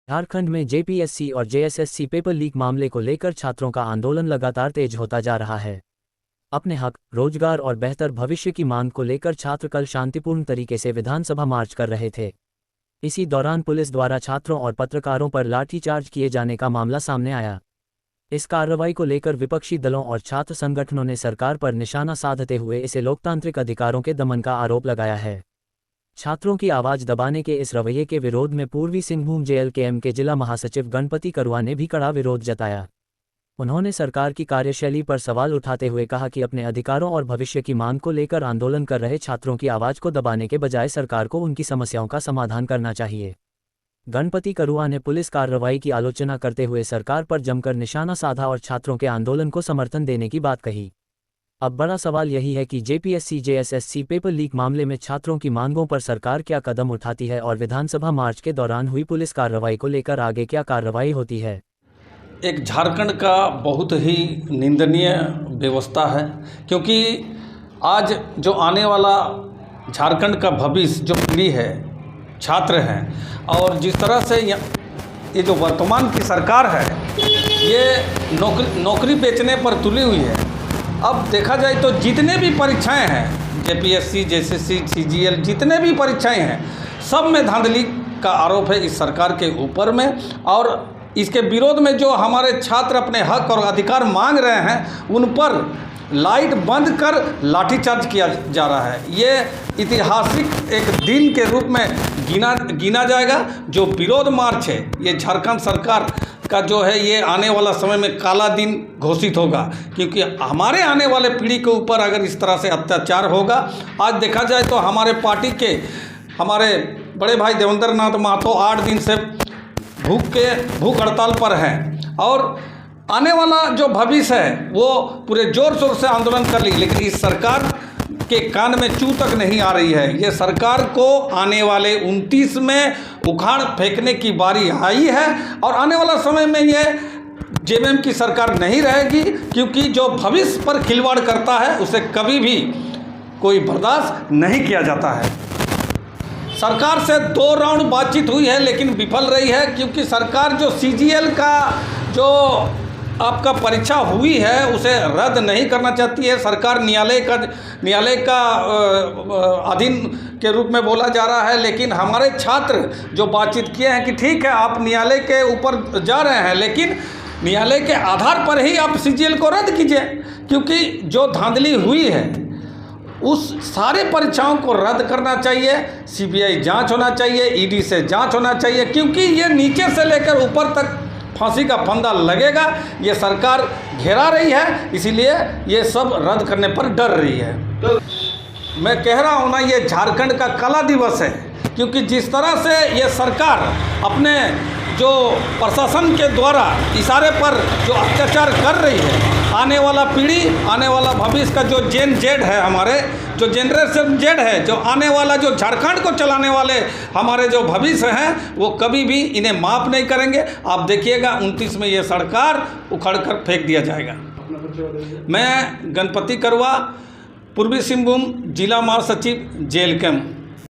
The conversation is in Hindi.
झारखंड में जेपीएससी और जेएसएससी पेपर लीक मामले को लेकर छात्रों का आंदोलन लगातार तेज होता जा रहा है। अपने हक, रोजगार और बेहतर भविष्य की मांग को लेकर छात्र कल शांतिपूर्ण तरीके से विधानसभा मार्च कर रहे थे। इसी दौरान पुलिस द्वारा छात्रों और पत्रकारों पर लाठीचार्ज किए जाने का मामला सामने आया। इस कार्रवाई को लेकर विपक्षी दलों और छात्र संगठनों ने सरकार पर निशाना साधते हुए इसे लोकतांत्रिक अधिकारों के दमन का आरोप लगाया है। छात्रों की आवाज दबाने के इस रवैये के विरोध में पूर्वी सिंहभूम जेएलकेएम के जिला महासचिव गणपति करुआ ने भी कड़ा विरोध जताया। उन्होंने सरकार की कार्यशैली पर सवाल उठाते हुए कहा कि अपने अधिकारों और भविष्य की मांग को लेकर आंदोलन कर रहे छात्रों की आवाज को दबाने के बजाय सरकार को उनकी समस्याओं का समाधान करना चाहिए। गणपति करुआ ने पुलिस कार्रवाई की आलोचना करते हुए सरकार पर जमकर निशाना साधा और छात्रों के आंदोलन को समर्थन देने की बात कही। अब बड़ा सवाल यही है कि जेपीएससी जेएसएससी पेपर लीक मामले में छात्रों की मांगों पर सरकार क्या कदम उठाती है और विधानसभा मार्च के दौरान हुई पुलिस कार्रवाई को लेकर आगे क्या कार्रवाई होती है। एक झारखंड का बहुत ही निंदनीय व्यवस्था है, क्योंकि आज जो आने वाला झारखंड का भविष्य जो पीढ़ी है, छात्र हैं, और जिस तरह से ये जो वर्तमान की सरकार है ये नौकरी बेचने पर तुली हुई है। अब देखा जाए तो जितने भी परीक्षाएं हैं, जेपीएससी, जेएसएससी, सीजीएल, जितने भी परीक्षाएं हैं, सब में धांधली का आरोप है इस सरकार के ऊपर में। और इसके विरोध में जो हमारे छात्र अपने हक और अधिकार मांग रहे हैं, उन पर लाइट बंद कर लाठीचार्ज किया जा रहा है। ये ऐतिहासिक एक दिन के रूप में गिना जाएगा। जो विरोध मार्च है, ये झारखंड सरकार का जो है, ये आने वाला समय में काला दिन घोषित होगा, क्योंकि हमारे आने वाले पीढ़ी के ऊपर अगर इस तरह से अत्याचार होगा। आज देखा जाए तो हमारे पार्टी के हमारे बड़े भाई देवेंद्र नाथ महतो 8 दिन से भूख हड़ताल पर हैं, और आने वाला जो भविष्य है वो पूरे जोर शोर से आंदोलन कर ली, लेकिन इस सरकार के कान में चू तक नहीं आ रही है। ये सरकार को आने वाले 29 में उखाड़ फेंकने की बारी आई है, और आने वाला समय में ये जेएमएम की सरकार नहीं रहेगी, क्योंकि जो भविष्य पर खिलवाड़ करता है उसे कभी भी कोई बर्दाश्त नहीं किया जाता है। सरकार से 2 राउंड बातचीत हुई है, लेकिन विफल रही है, क्योंकि सरकार जो सीजीएल का जो आपका परीक्षा हुई है उसे रद्द नहीं करना चाहती है। सरकार न्यायालय का अधीन के रूप में बोला जा रहा है, लेकिन हमारे छात्र जो बातचीत किए हैं कि ठीक है, आप न्यायालय के ऊपर जा रहे हैं, लेकिन न्यायालय के आधार पर ही आप सीजीएल को रद्द कीजिए, क्योंकि जो धांधली हुई है उस सारे परीक्षाओं को रद्द करना चाहिए। सीबीआई जांच होना चाहिए, ईडी से जांच होना चाहिए, क्योंकि ये नीचे से लेकर ऊपर तक फांसी का फंदा लगेगा। ये सरकार घेरा रही है, इसीलिए ये सब रद्द करने पर डर रही है। तो मैं कह रहा हूँ ना, ये झारखंड का काला दिवस है, क्योंकि जिस तरह से ये सरकार अपने जो प्रशासन के द्वारा इशारे पर जो अत्याचार कर रही है, आने वाला पीढ़ी, आने वाला भविष्य का जो जेन जेड है, हमारे जो जनरेशन जेड है, जो आने वाला जो झारखंड को चलाने वाले हमारे जो भविष्य हैं, वो कभी भी इन्हें माफ़ नहीं करेंगे। आप देखिएगा 29 में ये सरकार उखड़ कर फेंक दिया जाएगा। मैं गणपति करुआ, पूर्वी सिंहभूम जिला महासचिव जेएलकेएम।